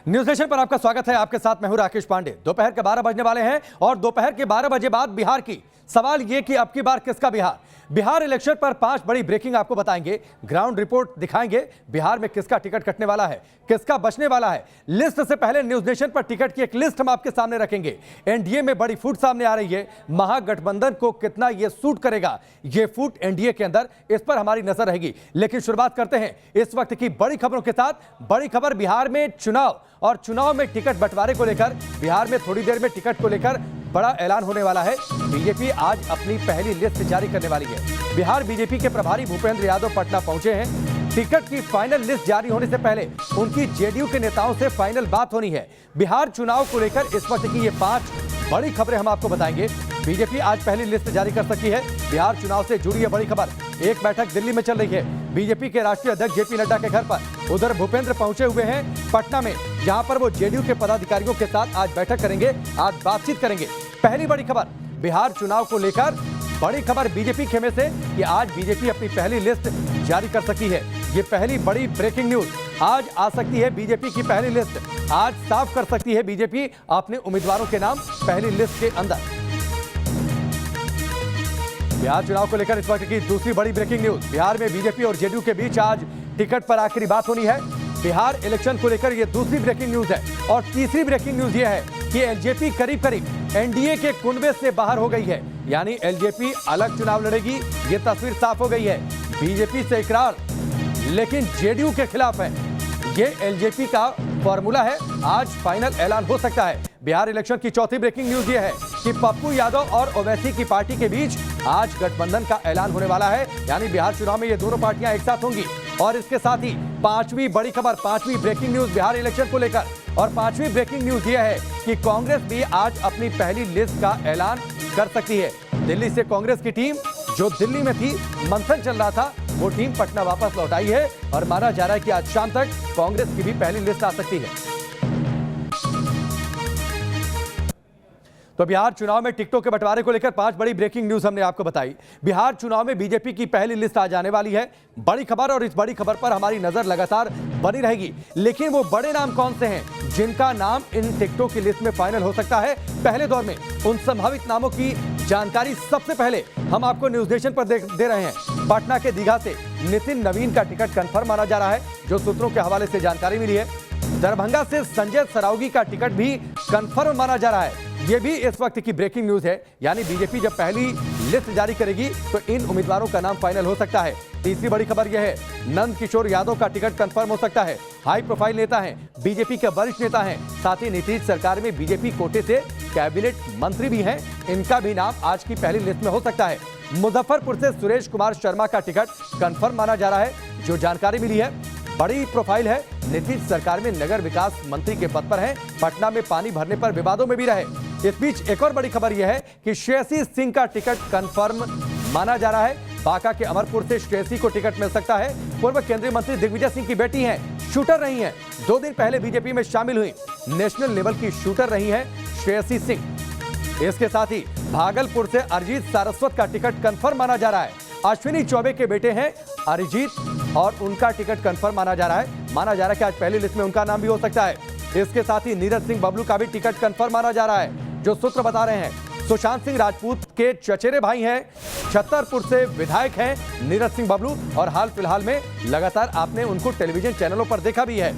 News nation पर आपका स्वागत है। आपके साथ मैं हूं राकेश पांडे। दोपहर के 12 बजने वाले हैं और दोपहर के 12 बजे बाद बिहार की सवाल यह कि अब की बार किसका बिहार इलेक्शन पर 5 बड़ी ब्रेकिंग आपको बताएंगे, ग्राउंड रिपोर्ट दिखाएंगे। बिहार में किसका टिकट कटने वाला है, किसका बचने वाला है। लिस्ट से पहले न्यूज नेशन पर टिकट की एक लिस्ट हम आपके सामने रखेंगे। एनडीए में बड़ी फूट सामने आ रही है। महागठबंधन को कितना यह सूट करेगा, यह फूट एनडीए के अंदर, इस पर हमारी नजर रहेगी। लेकिन शुरुआत करते हैं इस वक्त की बड़ी खबरों के साथ। बड़ी खबर बिहार में चुनाव और चुनाव में टिकट बंटवारे को लेकर। बिहार में थोड़ी देर में टिकट को लेकर बड़ा ऐलान होने वाला है। बीजेपी आज अपनी पहली लिस्ट जारी करने वाली है। बिहार बीजेपी के प्रभारी भूपेंद्र यादव पटना पहुंचे हैं। टिकट की फाइनल लिस्ट जारी होने से पहले उनकी जेडीयू के नेताओं से फाइनल बात होनी है। बिहार चुनाव को लेकर इस वक्त की ये 5 बड़ी खबरें हम आपको बताएंगे। बीजेपी आज पहली लिस्ट जारी कर सकती है। बिहार चुनाव से जुड़ी है बड़ी खबर। एक बैठक दिल्ली में चल रही है बीजेपी के राष्ट्रीय अध्यक्ष जेपी नड्डा के घर पर। उधर भूपेंद्र पहुंचे हुए हैं पटना में, जहां पर वो जेडीयू के पदाधिकारियों के साथ आज बैठक करेंगे, आज बातचीत करेंगे। पहली बड़ी खबर बिहार चुनाव को लेकर बड़ी खबर बीजेपी खेमे से कि आज बीजेपी अपनी पहली लिस्ट जारी कर सकती है। ये पहली बड़ी ब्रेकिंग न्यूज। आज आ सकती है बीजेपी की पहली लिस्ट। आज साफ कर सकती है बीजेपी अपने उम्मीदवारों के नाम पहली लिस्ट के अंदर। बिहार चुनाव को लेकर इस वक्त की दूसरी बड़ी ब्रेकिंग न्यूज। बिहार में बीजेपी और जेडीयू के बीच आज टिकट पर आखिरी बात होनी है। बिहार इलेक्शन को लेकर यह दूसरी ब्रेकिंग न्यूज है। और तीसरी ब्रेकिंग न्यूज यह है कि एलजेपी करीब करीब एनडीए के कुनबे से बाहर हो गई है। यानी एलजेपी अलग चुनाव लड़ेगी, यह तस्वीर साफ हो गई है। बीजेपी से इकरार, लेकिन जेडीयू के खिलाफ है। ये एलजेपी का फॉर्मूला है। आज फाइनल ऐलान हो सकता है। बिहार इलेक्शन की चौथी ब्रेकिंग न्यूज यह है कि पप्पू यादव और ओवैसी की पार्टी के बीच आज गठबंधन का ऐलान होने वाला है। यानी बिहार चुनाव में ये दोनों पार्टियां एक साथ होंगी। और इसके साथ ही पांचवी बड़ी खबर, पांचवी ब्रेकिंग न्यूज बिहार इलेक्शन को लेकर। और पांचवी ब्रेकिंग न्यूज यह है कि कांग्रेस भी आज अपनी पहली लिस्ट का ऐलान कर सकती है। दिल्ली से कांग्रेस की टीम जो दिल्ली में थी, मंथन चल रहा था, वो टीम पटना वापस लौट आई है। और माना जा रहा है कि आज शाम तक कांग्रेस की भी पहली लिस्ट आ सकती है। तो बिहार चुनाव में टिकटों के बंटवारे को लेकर 5 बड़ी ब्रेकिंग न्यूज हमने आपको बताई। बिहार चुनाव में बीजेपी की पहली लिस्ट आ जाने वाली है। बड़ी खबर, और इस बड़ी खबर पर हमारी नजर लगातार बनी रहेगी। लेकिन वो बड़े नाम कौन से हैं जिनका नाम इन टिकटों की लिस्ट में फाइनल हो सकता है? पहले दौर में उन संभावित नामों की जानकारी सबसे पहले हम आपको न्यूज नेशन पर दे रहे हैं। पटना के दीघा से नितिन नवीन का टिकट कंफर्म माना जा रहा है, जो सूत्रों के हवाले से जानकारी मिली है। दरभंगा से संजय सरावगी का टिकट भी कंफर्म माना जा रहा है। यह भी इस वक्त की ब्रेकिंग न्यूज है। यानी बीजेपी जब पहली लिस्ट जारी करेगी तो इन उम्मीदवारों का नाम फाइनल हो सकता है। तीसरी बड़ी खबर यह है नंद किशोर यादव का टिकट कंफर्म हो सकता है। हाई प्रोफाइल नेता हैं, बीजेपी के वरिष्ठ नेता हैं, साथ ही नीतीश सरकार में बीजेपी कोटे से कैबिनेट मंत्री भी हैं। इनका भी नाम आज की पहली लिस्ट में हो सकता है। मुजफ्फरपुर से सुरेश कुमार शर्मा का टिकट कंफर्म माना जा रहा है, जो जानकारी मिली है। बड़ी प्रोफाइल है, नीतीश सरकार में नगर विकास मंत्री के पद पर हैं। पटना में पानी भरने पर विवादों में भी रहे। इस बीच एक और बड़ी खबर यह है कि श्रेयसी सिंह का टिकट कंफर्म माना जा रहा है। बांका के अमरपुर से श्रेयसी को टिकट मिल सकता है। पूर्व केंद्रीय मंत्री दिग्विजय सिंह की बेटी हैं, शूटर रही हैं। 2 दिन पहले बीजेपी में शामिल हुई। नेशनल लेवल की शूटर रही हैं श्रेयसी सिंह। इसके साथ ही भागलपुर से अरिजीत सारस्वत का टिकट कंफर्म माना जा रहा है। अश्विनी चौबे के बेटे हैं अरिजीत और उनका टिकट कंफर्म माना जा रहा है कि आज पहली लिस्ट में उनका नाम भी हो सकता है। इसके साथ ही नीरज सिंह बबलू का भी टिकट कंफर्म माना जा रहा है, जो सूत्र बता रहे हैं। सुशांत सिंह राजपूत के चचेरे भाई हैं, छतरपुर से विधायक हैं नीरज सिंह बबलू, और हाल फिलहाल में लगातार आपने उनको टेलीविजन चैनलों पर देखा भी है।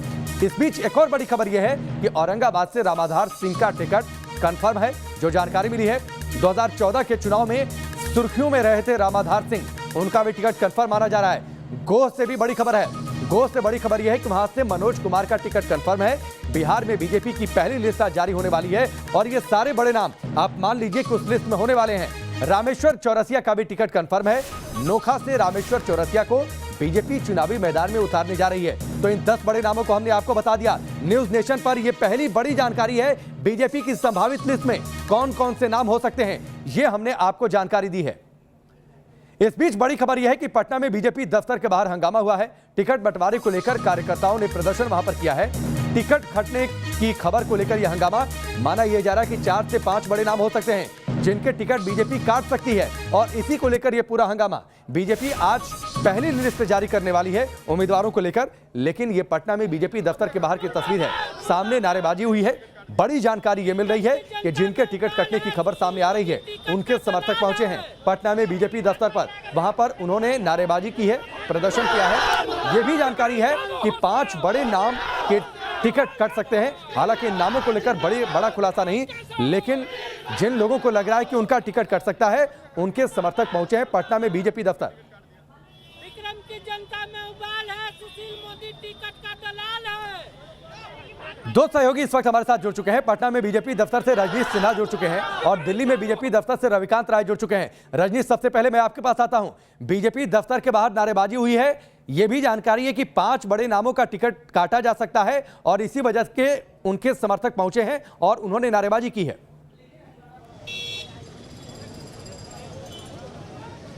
इस बीच एक और बड़ी खबर यह है कि औरंगाबाद से रामाधार सिंह का टिकट कंफर्म है, जो जानकारी मिली है। 2014 के चुनाव में सुर्खियों में रहे थे रामाधार सिंह, उनका भी टिकट कंफर्म माना जा रहा है। गोह से भी बड़ी खबर है। गोह से बड़ी खबर यह है कि वहां से मनोज कुमार का टिकट कंफर्म है। बिहार में बीजेपी की पहली लिस्ट आज जारी होने वाली है। और ये सारे बड़े नाम आप मान लीजिए कि उस लिस्ट में होने वाले हैं। रामेश्वर चौरसिया का भी टिकट कंफर्म है। नोखा से रामेश्वर चौरसिया को बीजेपी चुनावी मैदान में उतारने जा रही है। तो इन 10 बड़े नामों को हमने आपको बता दिया। न्यूज नेशन पर यह पहली बड़ी जानकारी है। बीजेपी की संभावित लिस्ट में कौन कौन से नाम हो सकते हैं, यह हमने आपको जानकारी दी है। इस बीच बड़ी खबर यह है कि पटना में बीजेपी दफ्तर के बाहर हंगामा हुआ है। टिकट बंटवारे को लेकर कार्यकर्ताओं ने प्रदर्शन वहां पर किया है। टिकट खटने की खबर को लेकर यह हंगामा। माना यह जा रहा है कि 4 से 5 बड़े नाम हो सकते हैं जिनके टिकट बीजेपी काट सकती है और इसी को लेकर यह पूरा हंगामा। बीजेपी आज पहली लिस्ट जारी करने वाली है उम्मीदवारों को लेकर, लेकिन यह पटना में बीजेपी दफ्तर के बाहर की तस्वीर है। सामने नारेबाजी हुई है। बड़ी जानकारी यह मिल रही है कि जिनके टिकट कटने की खबर सामने आ रही है उनके समर्थक पहुंचे हैं पटना में बीजेपी दफ्तर पर। वहां पर उन्होंने नारेबाजी की है, प्रदर्शन किया है। यह भी जानकारी है कि 5 बड़े नाम के टिकट कट सकते हैं। हालांकि इन नामों को लेकर बड़ा खुलासा नहीं, लेकिन जिन लोगों को लग रहा है कि उनका टिकट कट सकता है उनके समर्थक पहुंचे हैं पटना में बीजेपी दफ्तर। विक्रम की जनता में उबाल है, सुशील मोदी टिकट का दलाल है। दो सहयोगी इस वक्त हमारे साथ जुड़ चुके हैं। पटना में बीजेपी दफ्तर से रजनीश सिन्हा जुड़ चुके हैं और दिल्ली में बीजेपी दफ्तर से रविकांत राय जुड़ चुके हैं। रजनीश, सबसे पहले मैं आपके पास आता हूं। बीजेपी दफ्तर के बाहर नारेबाजी हुई है। यह भी जानकारी है कि 5 बड़े नामों का टिकट काटा जा सकता है और इसी वजह के उनके समर्थक पहुंचे हैं और उन्होंने नारेबाजी की है।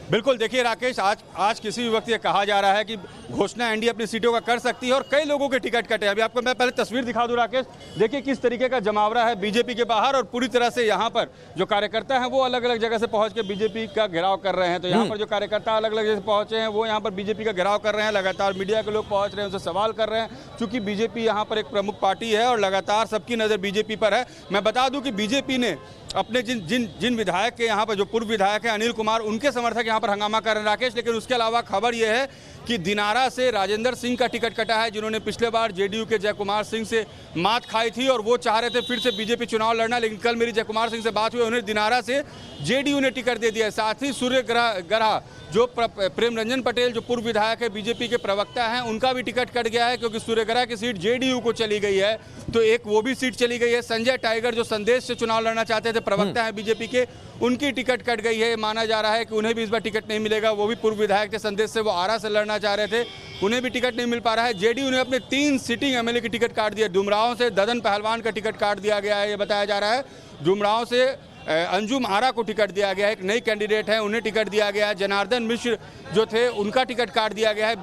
बिल्कुल, देखिए राकेश, आज किसी भी वक्त ये कहा जा रहा है कि घोषणा एनडीए अपनी सीटों का कर सकती है और कई लोगों के टिकट कटे। अभी आपको मैं पहले तस्वीर दिखा दूं राकेश, देखिए किस तरीके का जमावड़ा है बीजेपी के बाहर और पूरी तरह से यहाँ पर जो कार्यकर्ता हैं वो अलग अलग जगह से पहुंच के बीजेपी का घेराव कर रहे हैं। तो यहाँ पर जो कार्यकर्ता अलग अलग जगह से पहुंचे हैं वो यहाँ पर बीजेपी का घेराव कर रहे हैं। लगातार मीडिया के लोग पहुंच रहे हैं, उनसे सवाल कर रहे हैं, चूंकि बीजेपी यहाँ पर एक प्रमुख पार्टी है और लगातार सबकी नज़र बीजेपी पर है। मैं बता दूं कि बीजेपी ने अपने जिन विधायक के यहाँ पर जो पूर्व विधायक है अनिल कुमार, उनके समर्थक यहाँ पर हंगामा कर रहे हैं राकेश। लेकिन उसके अलावा खबर यह है कि दिनारा से राजेंद्र सिंह का टिकट कटा है, जिन्होंने पिछले बार जेडीयू के जयकुमार सिंह से मात खाई थी और वो चाह रहे थे फिर से बीजेपी चुनाव लड़ना। लेकिन कल मेरी जयकुमार सिंह से बात हुई, उन्हें दिनारा से जेडीयू ने टिकट दे दिया है। साथ ही सूर्य ग्रहा जो प्रेम रंजन पटेल जो पूर्व विधायक है, बीजेपी के प्रवक्ता हैं, उनका भी टिकट कट गया है क्योंकि सूर्य ग्रहा की सीट जेडीयू को चली गई है, तो एक वो भी सीट चली गई है। संजय टाइगर जो संदेश से चुनाव लड़ना चाहते थे, प्रवक्ता हैं बीजेपी के, उनकी टिकट कट गई है। माना जा रहा है कि उन्हें भी इस बार टिकट नहीं मिलेगा। वो भी पूर्व विधायक थे संदेश से, वो आरा से लड़ना चाह रहे थे, उन्हें भी टिकट नहीं मिल पा रहा है। जेडीयू ने अपने 3 सिटिंग एमएलए की टिकट काट दिया। डुमरांव से ददन पहलवान का टिकट काट दिया गया है, ये बताया जा रहा है। डुमरांव से अंजुम आरा को टिकट दिया गया है, एक नई कैंडिडेट है, उन्हें टिकट दिया गया है। जनार्दन मिश्र जो थे उनका टिकट काट दिया गया है।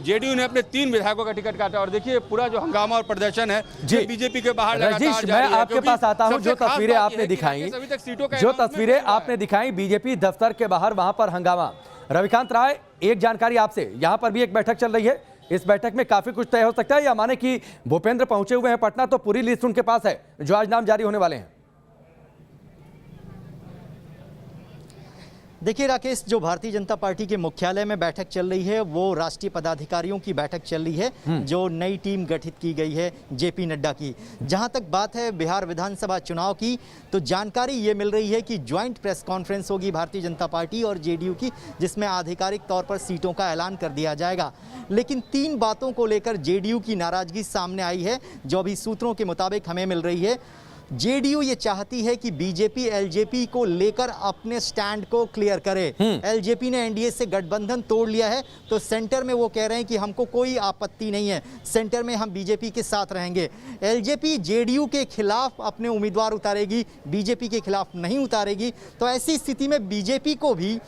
जेडीयू ने अपने 3 विधायकों का टिकट काटा। और देखिए पूरा जो हंगामा और प्रदर्शन है बीजेपी के बाहर लगातार जारी है। मैं आपके पास आता हूं। जो तस्वीरें आपने दिखाई बीजेपी दफ्तर के बाहर, वहां पर हंगामा। रविकांत राय, एक जानकारी आपसे, यहां पर भी एक बैठक चल रही है। इस बैठक में काफी कुछ तय हो सकता है या माने कि भूपेंद्र पहुंचे हुए हैं पटना तो पूरी लिस्ट उनके पास है जो आज नाम जारी होने वाले हैं? देखिए राकेश, जो भारतीय जनता पार्टी के मुख्यालय में बैठक चल रही है वो राष्ट्रीय पदाधिकारियों की बैठक चल रही है, जो नई टीम गठित की गई है जेपी नड्डा की। जहां तक बात है बिहार विधानसभा चुनाव की, तो जानकारी ये मिल रही है कि ज्वाइंट प्रेस कॉन्फ्रेंस होगी भारतीय जनता पार्टी और जेडीयू की, जिसमें आधिकारिक तौर पर सीटों का ऐलान कर दिया जाएगा। लेकिन 3 बातों को लेकर जेडीयू की नाराजगी सामने आई है, जो अभी सूत्रों के मुताबिक हमें मिल रही है। जेडीयू ये चाहती है कि बीजेपी एलजेपी को लेकर अपने स्टैंड को क्लियर करे। एलजेपी ने एनडीए से गठबंधन तोड़ लिया है, तो सेंटर में वो कह रहे हैं कि हमको कोई आपत्ति नहीं है, सेंटर में हम बीजेपी के साथ रहेंगे। एलजेपी जेडीयू के खिलाफ अपने उम्मीदवार उतारेगी, बीजेपी के खिलाफ नहीं उतारेगी। तो ऐसी स्थिति में बीजेपी को भी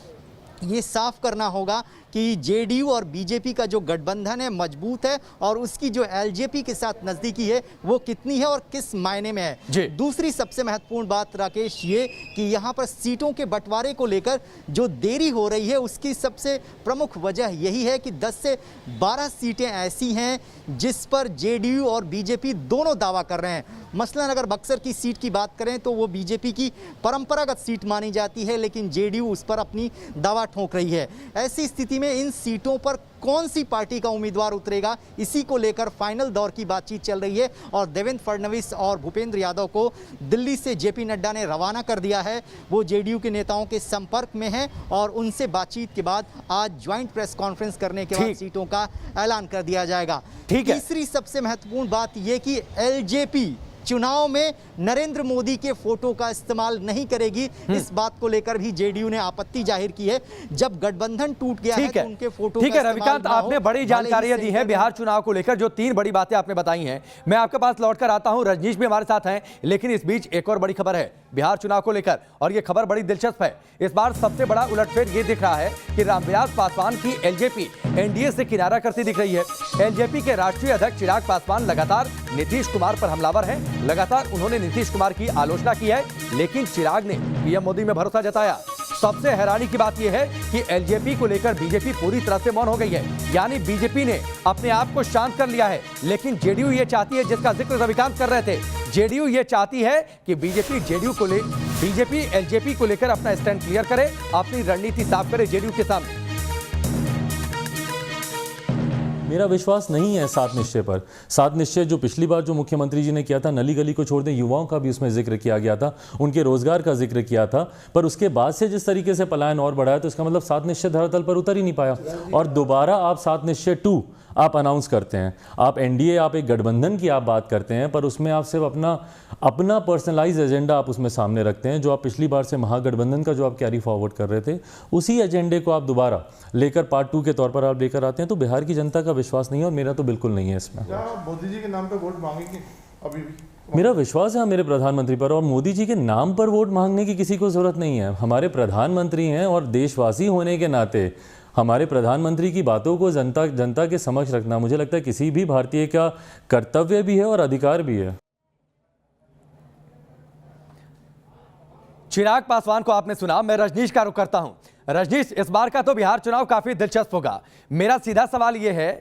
ये साफ करना होगा कि जेडीयू और बीजेपी का जो गठबंधन है मजबूत है और उसकी जो एलजेपी के साथ नज़दीकी है वो कितनी है और किस मायने में है। दूसरी सबसे महत्वपूर्ण बात राकेश ये कि यहाँ पर सीटों के बंटवारे को लेकर जो देरी हो रही है उसकी सबसे प्रमुख वजह यही है कि 10 से 12 सीटें ऐसी हैं जिस पर जेडीयू और बीजेपी दोनों दावा कर रहे हैं। मसलन अगर बक्सर की सीट की बात करें तो वो बीजेपी की परंपरागत सीट मानी जाती है, लेकिन जेडीयू उस पर अपनी दावा ठोक रही है। ऐसी स्थिति में इन सीटों पर कौन सी पार्टी का उम्मीदवार उतरेगा, इसी को लेकर फाइनल दौर की बातचीत चल रही है। और देवेंद्र फडणवीस और भूपेंद्र यादव को दिल्ली से जेपी नड्डा ने रवाना कर दिया है। वो जेडीयू के नेताओं के संपर्क में हैं और उनसे बातचीत के बाद आज ज्वाइंट प्रेस कॉन्फ्रेंस करने के बाद सीटों का ऐलान कर दिया जाएगा। तीसरी सबसे महत्वपूर्ण बात यह कि एलजेपी चुनाव में नरेंद्र मोदी के फोटो का इस्तेमाल नहीं करेगी। इस बात को लेकर भी जेडीयू ने आपत्ति जाहिर की है। जब गठबंधन टूट गया है तो उनके फोटो ठीक है रविकांत, आपने बड़ी जानकारियां दी है बिहार चुनाव को लेकर, जो 3 बड़ी बातें आपने बताई हैं। मैं आपके पास लौटकर आता हूं, रजनीश भी हमारे साथ हैं, लेकिन इस बीच एक और बड़ी खबर है बिहार चुनाव को लेकर और यह खबर बड़ी दिलचस्प है। इस बार सबसे बड़ा उलटफेर यह दिख रहा है कि रामविलास पासवान की एलजेपी एनडीए से किनारा करती दिख रही है। एलजेपी के राष्ट्रीय अध्यक्ष चिराग पासवान लगातार नीतीश कुमार पर हमलावर हैं। लगातार उन्होंने नीतीश कुमार की आलोचना की है, लेकिन चिराग ने पीएम मोदी में भरोसा जताया। सबसे हैरानी की बात यह है कि एलजेपी को लेकर बीजेपी पूरी तरह से मौन हो गई है, यानी बीजेपी ने अपने आप को शांत कर लिया है। लेकिन जेडीयू ये चाहती है, जिसका जिक्र रविकांत कर रहे थे, जेडीयू ये चाहती है कि बीजेपी एलजेपी को लेकर अपना स्टैंड क्लियर करे, अपनी रणनीति साफ करे जेडीयू के सामने। मेरा विश्वास नहीं है सात निश्चय पर। सात निश्चय जो पिछली बार जो मुख्यमंत्री जी ने किया था, नली गली को छोड़ दें, युवाओं का भी उसमें जिक्र किया गया था, उनके रोजगार का जिक्र किया था, पर उसके बाद से जिस तरीके से पलायन और बढ़ा है, तो इसका मतलब सात निश्चय धरातल पर उतर ही नहीं पाया। और दोबारा आप सात निश्चय 2 आप अनाउंस करते हैं, आप एनडीए, आप एक गठबंधन की आप बात करते हैं, पर उसमें आप सिर्फ अपना पर्सनलाइज एजेंडा आप उसमें सामने रखते हैं। जो आप पिछली बार से महागठबंधन का जो आप कैरी फॉरवर्ड कर रहे थे, उसी एजेंडे को आप दोबारा लेकर पार्ट 2 के तौर पर आप लेकर आते हैं। तो बिहार की जनता का विश्वास नहीं है, और मेरा तो बिल्कुल नहीं है इसमें। क्या मोदी जी के नाम पे वोट मांगेंगे अभी भी? मेरा विश्वास है मेरे प्रधानमंत्री पर, और मोदी जी के नाम पर वोट मांगने की किसी को जरूरत नहीं है। हमारे प्रधानमंत्री हैं, और देशवासी होने के नाते हमारे प्रधानमंत्री की बातों को जनता के समक्ष रखना, मुझे लगता है किसी भी भारतीय का कर्तव्य भी है और अधिकार भी है। चिराग पासवान को आपने सुना, मैं रजनीश का रुख करता हूं। रजनीश, इस बार का तो बिहार चुनाव काफी दिलचस्प होगा। मेरा सीधा सवाल यह है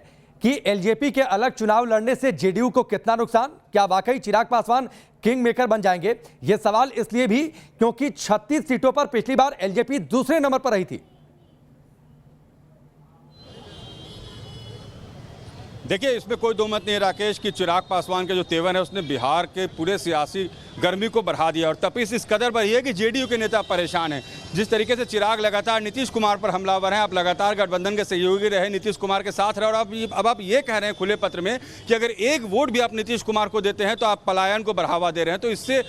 कि एलजेपी के अलग चुनाव लड़ने से जेडीयू को कितना नुकसान? क्या वाकई चिराग पासवान किंग मेकर बन जाएंगे? यह सवाल इसलिए भी क्योंकि 36 सीटों पर पिछली बार एलजेपी दूसरे नंबर पर रही थी। देखिए, इसमें कोई दो मत नहीं है राकेश कि चिराग पासवान के जो तेवर है उसने बिहार के पूरे सियासी गर्मी को बढ़ा दिया, और तपिश इस कदर बढ़ी है कि जेडीयू के नेता परेशान हैं। जिस तरीके से चिराग लगातार नीतीश कुमार पर हमलावर हैं, आप लगातार गठबंधन के सहयोगी रहे, नीतीश कुमार के साथ रहे, और अब आप ये कह रहे हैं खुले पत्र में कि अगर एक वोट भी आप नीतीश कुमार को देते हैं तो आप पलायन को बढ़ावा दे रहे हैं। तो इससे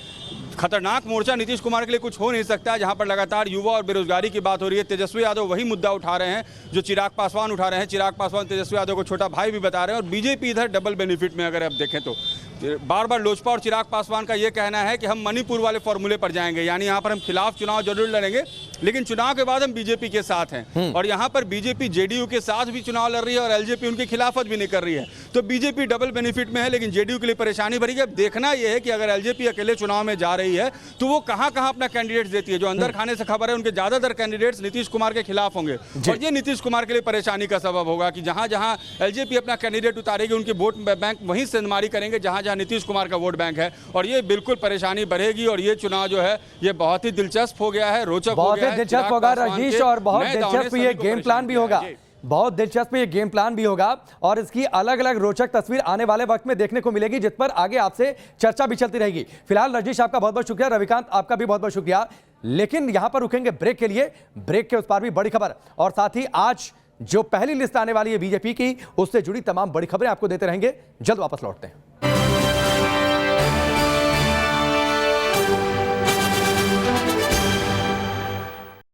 खतरनाक मोर्चा नीतीश कुमार के लिए कुछ हो नहीं सकता, जहां पर लगातार युवा और बेरोजगारी की बात हो रही है। तेजस्वी यादव वही मुद्दा उठा रहे हैं जो चिराग पासवान उठा रहे हैं। चिराग पासवान तेजस्वी यादव को छोटा भाई भी बता रहे हैं, और बीजेपी इधर डबल बेनिफिट में अगर आप देखें तो बार बार लोजपा और चिराग पासवान का यह कहना है कि हम मणिपुर वाले फॉर्मूले पर जाएंगे, यानी यहाँ पर हम खिलाफ चुनाव जरूर लड़ेंगे, लेकिन चुनाव के बाद हम बीजेपी के साथ हैं। और यहाँ पर बीजेपी जेडीयू के साथ भी चुनाव लड़ रही है और एलजेपी उनकी खिलाफत भी नहीं कर रही है। तो बीजेपी डबल बेनिफिट में है, लेकिन जेडीयू के लिए परेशानी भरी है। अब देखना यह है कि अगर एलजेपी अकेले चुनाव में जा रही है तो वो कहां अपना कैंडिडेट्स देती है। जो अंदर खाने से खबर है, उनके ज्यादातर कैंडिडेट्स नीतीश कुमार के खिलाफ होंगे, और ये नीतीश कुमार के लिए परेशानी का सबब होगा कि जहां जहां एलजेपी अपना कैंडिडेट उतारेगी, उनके वोट बैंक वहीं सेंधमारी करेंगे जहां जहां नीतीश कुमार का वोट बैंक है, और ये बिल्कुल परेशानी बढ़ेगी। और ये चुनाव जो है ये बहुत ही दिलचस्प हो गया है, रोचक हो गया है, बहुत दिलचस्प होगा रजनीश, और बहुत दिलचस्प ये गेम प्लान भी होगा, बहुत दिलचस्प ये गेम प्लान भी होगा, और इसकी अलग अलग रोचक तस्वीर आने वाले वक्त में देखने को मिलेगी, जिस पर आगे आपसे चर्चा भी चलती रहेगी। फिलहाल रजनीश आपका बहुत बहुत शुक्रिया, रविकांत आपका भी बहुत बहुत शुक्रिया। लेकिन यहां पर रुकेंगे ब्रेक के लिए, ब्रेक के उस पार भी बड़ी खबर, और साथ ही आज जो पहली लिस्ट आने वाली है बीजेपी की, उससे जुड़ी तमाम बड़ी खबरें आपको देते रहेंगे। जल्द वापस लौटते हैं।